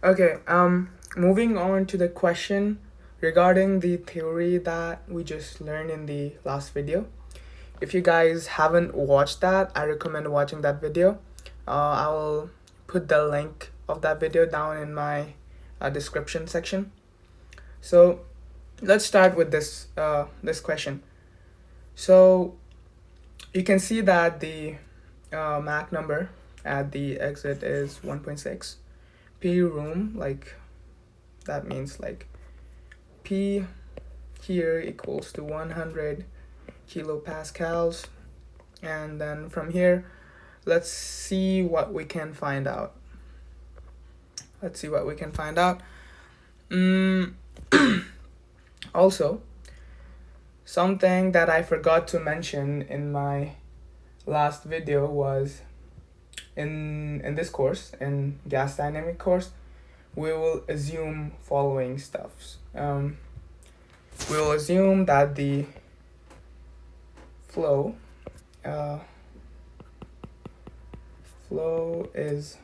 Okay, moving on to the question regarding the theory that we just learned in the last video. If you guys haven't watched that, I recommend watching that video. I will put the link of that video down in my description section. So let's start with this question. So you can see that the Mach number at the exit is 1.6. P room, like that means like P here equals to 100 kilopascals, and then from here let's see what we can find out. Also, something that I forgot to mention in my last video was in this course, in gas dynamic course, we will assume following stuffs. We will assume that the flow is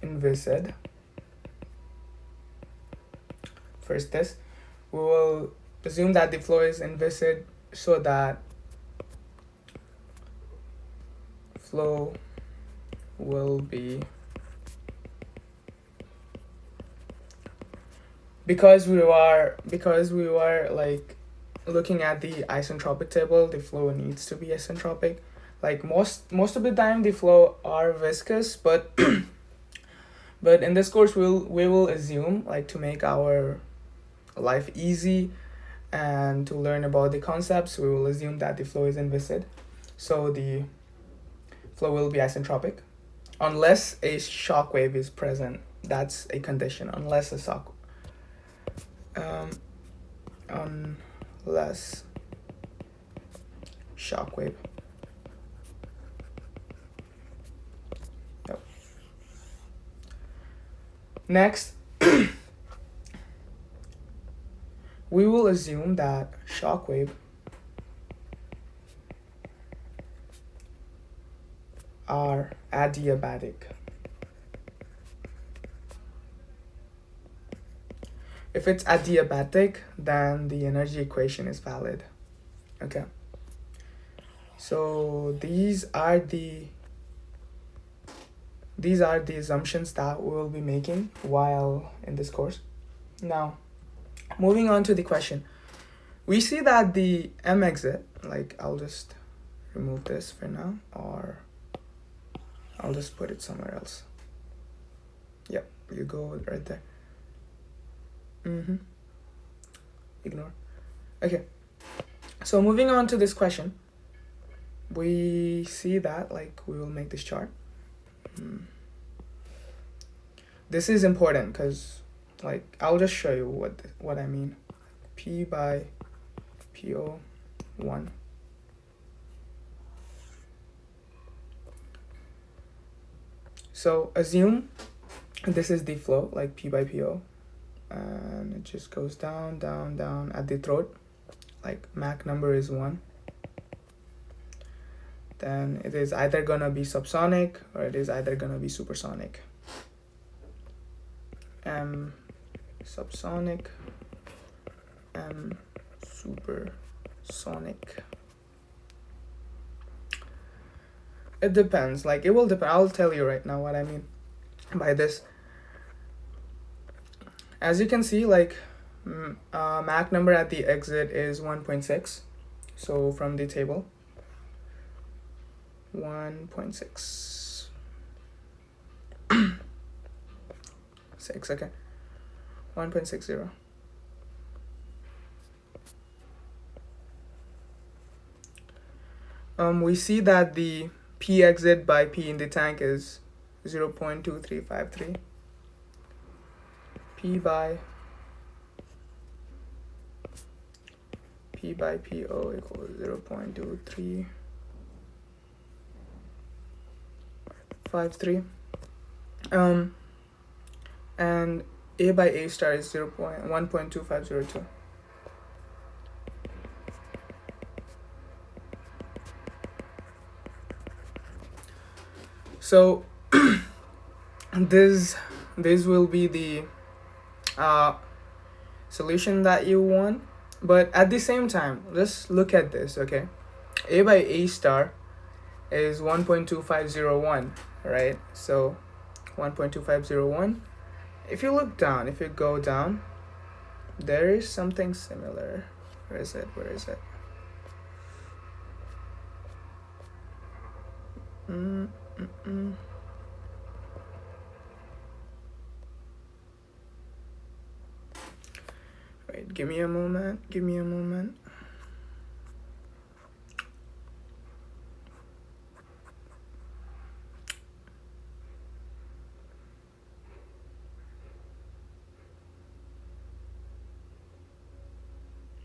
inviscid. First, this we will assume that the flow is inviscid so that flow will be, because we were like looking at the isentropic table, the flow needs to be isentropic. Like most of the time the flow are viscous, but but in this course we will assume, like, to make our life easy and to learn about the concepts, we will assume that the flow is inviscid, so the flow will be isentropic unless a shock wave is present. That's a condition. Unless shock wave. Yep. Next, we will assume that shock wave are adiabatic. If it's adiabatic, then the energy equation is valid. Okay. So these are the assumptions that we will be making while in this course. Now, moving on to the question. We see that the M exit, like, I'll just remove this for now, or I'll just put it somewhere else. Yep, you go right there. Ignore. Okay. So moving on to this question, we see that, like, we will make this chart. This is important because, like, I'll just show you what I mean. P by PO1. So assume this is the flow, like P by PO, and it just goes down, down, down at the throat. Like, Mach number is 1. Then it is either gonna be subsonic or it is either gonna be supersonic. M subsonic, M supersonic. It depends. Like, it will depend. I'll tell you right now what I mean by this. As you can see, like, Mach number at the exit is 1.6. So from the table, 1.6. 6, okay. 1.60. We see that the P exit by P in the tank is 0.2353. P by PO equals 0.2353. And A by A star is 1.2502. So this will be the solution that you want. But at the same time, let's look at this, okay? A by A star is 1.2501, right? So 1.2501. If you look down, if you go down, there is something similar. Where is it? Where is it? Wait, give me a moment. Give me a moment.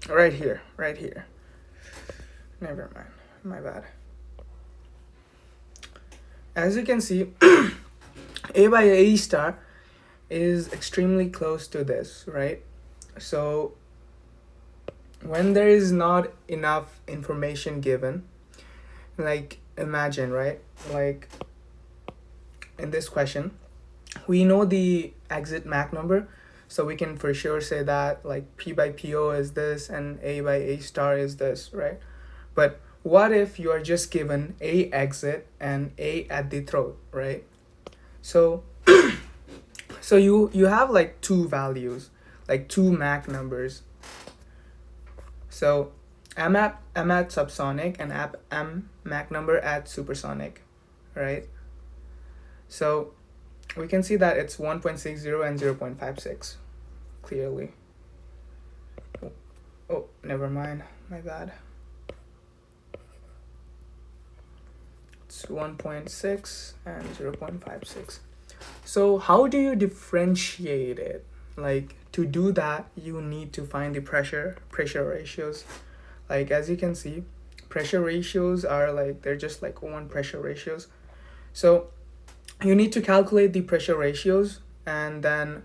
Right here, right here. Never mind, my bad. As you can see, A by A star is extremely close to this, right? So when there is not enough information given, like imagine, right? Like in this question, we know the exit Mach number, so we can for sure say that like P by PO is this and A by A star is this, right? But what if you are just given A exit and A at the throat, right? So so you have like two values, like two Mach numbers. So M at subsonic and M Mach number at supersonic, right? So we can see that it's 1.60 and 0.56 clearly. Oh, never mind, my bad. It's 1.6 and 0.56. So how do you differentiate it? Like to do that, you need to find the pressure ratios. Like as you can see, pressure ratios are like, they're just like one pressure ratios. So you need to calculate the pressure ratios and then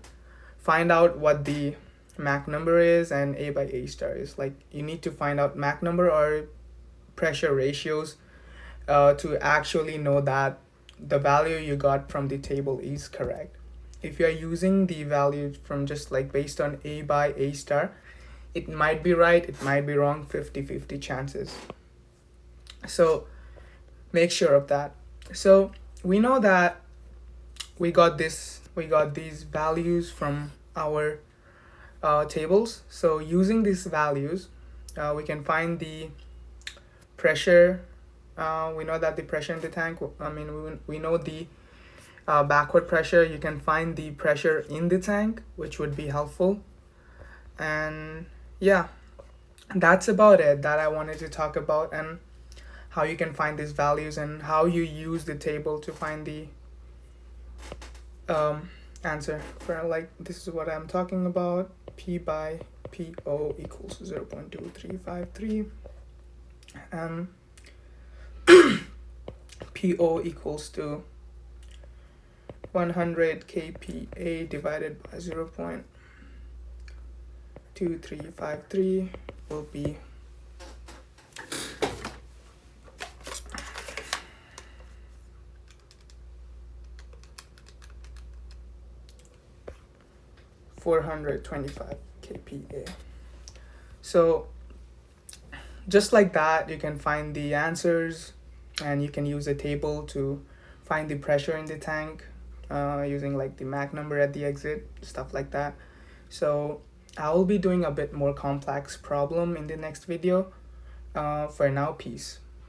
find out what the Mach number is and A by A star is. Like you need to find out Mach number or pressure ratios to actually know that the value you got from the table is correct. If you're using the value from just like based on A by A star, it might be right, it might be wrong, 50-50 chances. So make sure of that. So we know that we got these values from our tables. So using these values, we can find the pressure. We know that the pressure in the tank, we know the backward pressure. You can find the pressure in the tank, which would be helpful. And yeah, that's about it that I wanted to talk about, and how you can find these values and how you use the table to find the answer for, like, this is what I'm talking about. P by PO equals 0.2353 and PO equals to 100 kPa divided by 0.2353 will be 425 kPa. So just like that, you can find the answers, and you can use a table to find the pressure in the tank using like the Mach number at the exit, stuff like that. So I will be doing a bit more complex problem in the next video. For now, peace.